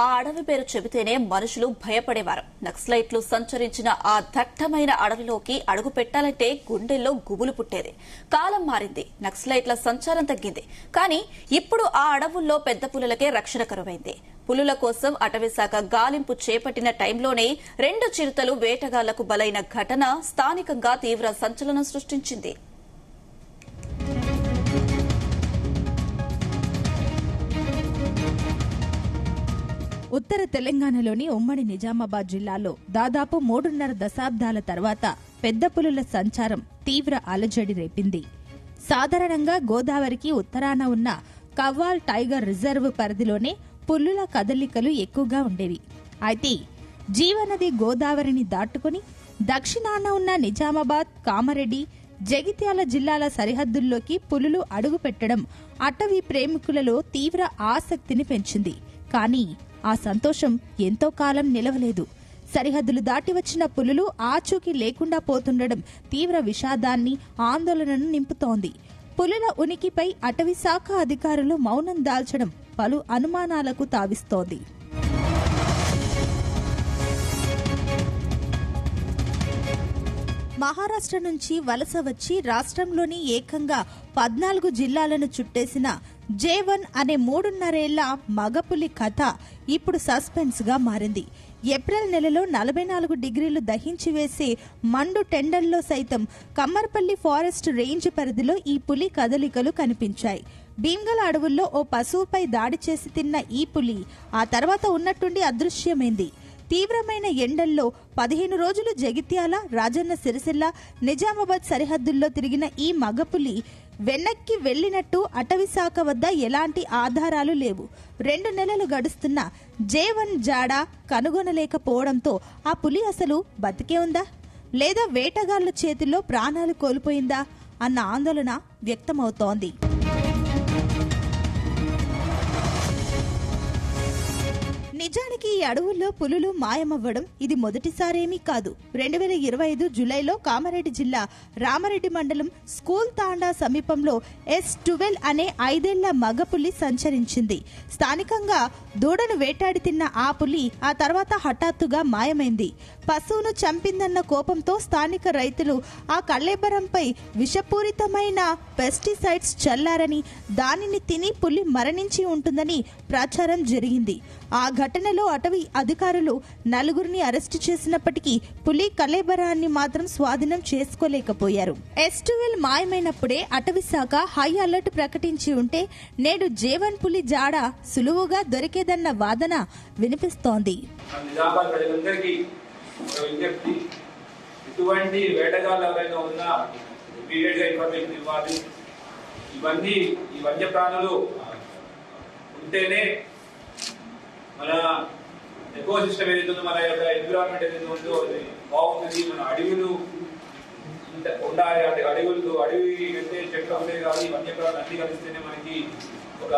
ఆ అడవి పేరు చెబితేనే మనుషులు భయపడేవారు. నక్సలైట్లు సంచరించిన ఆ దట్టమైన అడవిలోకి అడుగు పెట్టాలంటే గుండెల్లో గుబులు పుట్టేది. కాలం మారింది, నక్సలైట్ల సంచారం తగ్గింది. కానీ ఇప్పుడు ఆ అడవుల్లో పెద్ద పులులకే రక్షణ కరువైంది. పులుల కోసం అటవీశాఖ గాలింపు చేపట్టిన టైంలోనే 2 చిరుతలు వేటగాళ్లకు బలైన ఘటన స్థానికంగా తీవ్ర సంచలనం సృష్టించింది. ఉత్తర తెలంగాణలోని ఉమ్మడి నిజామాబాద్ జిల్లాలో దాదాపు 3.5 దశాబ్దాల తర్వాత పెద్ద పులుల సంచారం తీవ్ర అలజడి రేపింది. సాధారణంగా గోదావరికి ఉత్తరాన ఉన్న కవ్వాల్ టైగర్ రిజర్వ్ పరిధిలోనే పులుల కదలికలు ఎక్కువగా ఉండేవి. అయితే జీవనది గోదావరిని దాటుకుని దక్షిణాన ఉన్న నిజామాబాద్, కామారెడ్డి, జగిత్యాల జిల్లాల సరిహద్దుల్లోకి పులులు అడుగుపెట్టడం అటవీ ప్రేమికులలో తీవ్ర ఆసక్తిని పెంచింది. కానీ ఆ సంతోషం ఎంతో కాలం నిలవలేదు. సరిహద్దులు దాటి వచ్చిన పులులు ఆచూకీ లేకుండా పోతుండడం తీవ్ర విషాదాన్ని, ఆందోళనను నింపుతోంది. పులుల ఉనికిపై అటవీ శాఖ అధికారులు మౌనం దాల్చడం పలు అనుమానాలకు తావిస్తోంది. మహారాష్ట్ర నుంచి వలస వచ్చి రాష్ట్రంలోని ఏకంగా 14 జిల్లాలను చుట్టేసిన J1 అనే 3.5 ఏళ్ల మగపులి కథ ఇప్పుడు సస్పెన్స్ గా మారింది. ఏప్రిల్ నెలలో 44 డిగ్రీలు దహించి వేసే మండు టెండల్లో సైతం కమ్మర్పల్లి ఫారెస్ట్ రేంజ్ పరిధిలో ఈ పులి కదలికలు కనిపించాయి. భీమ్గల్ అడవుల్లో ఓ పశువుపై దాడి చేసి తిన్న ఈ పులి ఆ తర్వాత ఉన్నట్టుండి అదృశ్యమైంది. తీవ్రమైన ఎండల్లో 15 రోజులు జగిత్యాల, రాజన్న సిరిసిల్ల, నిజామాబాద్ సరిహద్దుల్లో తిరిగిన ఈ మగపులి వెనక్కి వెళ్లినట్టు అటవీ శాఖ వద్ద ఎలాంటి ఆధారాలు లేవు. 2 నెలలు గడుస్తున్నా J1 జాడ కనుగొనలేకపోవడంతో ఆ పులి అసలు బతికే ఉందా లేదా వేటగాళ్ల చేతుల్లో ప్రాణాలు కోల్పోయిందా అన్న ఆందోళన వ్యక్తమవుతోంది. నిజానికి ఈ అడవుల్లో పులులు మాయమవ్వడం ఇది మొదటిసారేమీ కాదు. 2025 జూలైలో కామారెడ్డి జిల్లా రామారెడ్డి మండలం స్కూల్ తాండా సమీపంలో S12 అనే 5 ఏళ్ల మగపులి సంచరించింది. స్థానికంగా దూడను వేటాడి తిన్న ఆ పులి ఆ తర్వాత హఠాత్తుగా మాయమైంది. పశువును చంపిందన్న కోపంతో స్థానిక రైతులు ఆ కళేబరంపై విషపూరితమైన పెస్టిసైడ్స్ చల్లారని, దానిని తిని పులి మరణించి ఉంటుందని ప్రచారం జరిగింది. ఆ ఘటనలో అటవీ అధికారులు 4గురిని అరెస్టు చేసినప్పటికీ పులి కళేబరాన్ని మాత్రం స్వాధీనం చేసుకోలేకపోయారు. S12 మాయమైనప్పుడే అటవీ శాఖ హై అలర్ట్ ప్రకటించి ఉంటే నేడు J1 పులి జాడ సులువుగా దొరికేదన్న వాదన వినిపిస్తోంది. ఇటువంటి వేటగాళ్ళు ఎవరైనా ఉన్నా ఇమీడియట్ గా ఇన్ఫర్మేషన్ ఇవ్వాలి. ఇవన్నీ ఈ వన్యప్రాణులు ఉంటేనే మన ఎకో సిస్టమ్ ఏదైతే ఉందో, మన యొక్క ఎన్విరాన్మెంట్ ఏదైతే ఉందో అది బాగుంటుంది. మన అడవులు ఉండాలి. అడవి అంటే చెట్లు ఉండే కాదు, ఈ వన్యప్రాణులు అన్ని కలిస్తేనే మనకి ఒక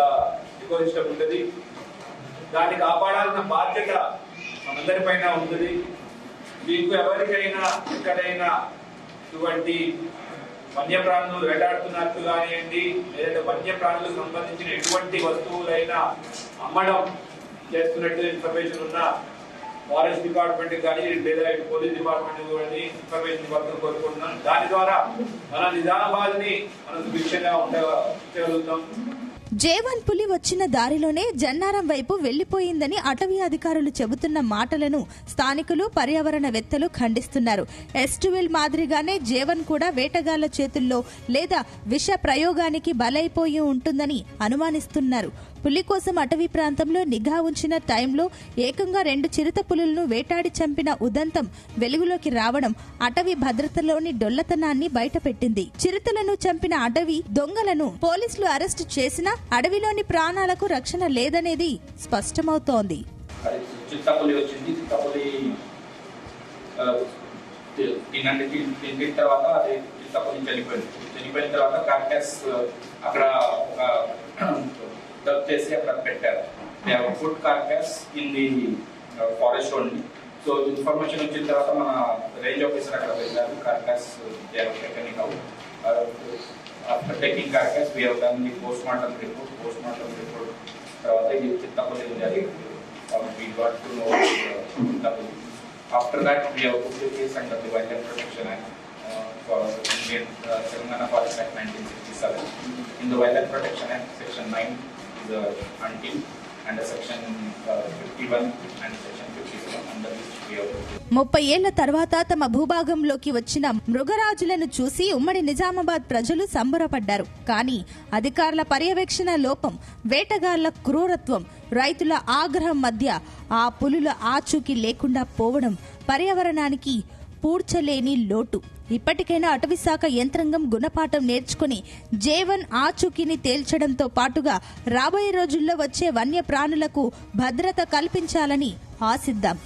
ఎకో సిస్టమ్ ఉంటుంది. దాన్ని కాపాడాల్సిన బాధ్యత మనందరిపైన ఉంటుంది. మీకు ఎవరికైనా ఎక్కడైనా ఇటువంటి వన్యప్రాణులు వేటాడుతున్నట్టు కానివ్వండి, లేదంటే వన్యప్రాణులకు సంబంధించిన ఎటువంటి వస్తువులైనా అమ్మడం చేస్తున్నట్టు ఇన్ఫర్మేషన్ ఉన్న ఫారెస్ట్ డిపార్ట్మెంట్ కానీ లేదా పోలీస్ డిపార్ట్మెంట్ కానీ ఇన్ఫర్మేషన్ ఇవ్వాలని కోరుకుంటున్నాను. దాని ద్వారా మన నిజామాబాద్ ని మనం సుభిక్షంగా ఉండగలుగుతాం. J1 పులి వచ్చిన దారిలోనే జన్నారం వైపు వెళ్లిపోయిందని అటవీ అధికారులు చెబుతున్న మాటలను స్థానికులు, పర్యావరణవేత్తలు ఖండిస్తున్నారు. S12 మాదిరిగానే J1 కూడా వేటగాళ్ల చేతుల్లో లేదా విష ప్రయోగానికి బలైపోయి ఉంటుందని అనుమానిస్తున్నారు. పులి కోసం అటవీ ప్రాంతంలో నిఘా ఉంచిన టైంలో ఏకంగా 2 చిరుత పులులను వేటాడి చంపిన ఉదంతం వెలుగులోకి రావడం అటవీ భద్రతలోని డొల్లతనాన్ని బయటపెట్టింది. చిరుతలను చంపిన అటవీ దొంగలను పోలీసులు అరెస్టు చేసినా అడవిలోని ప్రాణాలకు రక్షణ లేదనేది స్పష్టమవుతోంది. చనిపోయిన తర్వాత కార్కాస్ అక్కడ డబ్ చేసి అక్కడ పెట్టారు. They have put carcass in the forest only. So information వచ్చిన తర్వాత మన రేంజ్ ఆఫీసర్ అక్కడ వెళ్ళారు. Carcass they have taken it out. After taking carcass we have done the post mortem report. తర్వాత ఇది చిత్తపల్లి ఉంది, అది we got to know the police. After that, we have put the case under the Wildlife Protection Act for Indian Telangana Forest Act 1967. In the Wildlife Protection Act, Section 9 is until, and Section 51 and Section 57 under which we have. 30 ఏళ్ల తర్వాత తమ భూభాగంలోకి వచ్చిన మృగరాజులను చూసి ఉమ్మడి నిజామాబాద్ ప్రజలు సంబరపడ్డారు. కానీ అధికారుల పర్యవేక్షణ లోపం, వేటగాళ్ల క్రూరత్వం, రైతుల ఆగ్రహం మధ్య ఆ పులుల ఆచూకీ లేకుండా పోవడం పర్యావరణానికి పూడ్చలేని లోటు. ఇప్పటికైనా అటవీశాఖ యంత్రాంగం గుణపాఠం నేర్చుకుని J1 ఆచూకీని తేల్చడంతో పాటుగా రాబోయే రోజుల్లో వచ్చే వన్యప్రాణులకు భద్రత కల్పించాలని ఆశిద్దాం.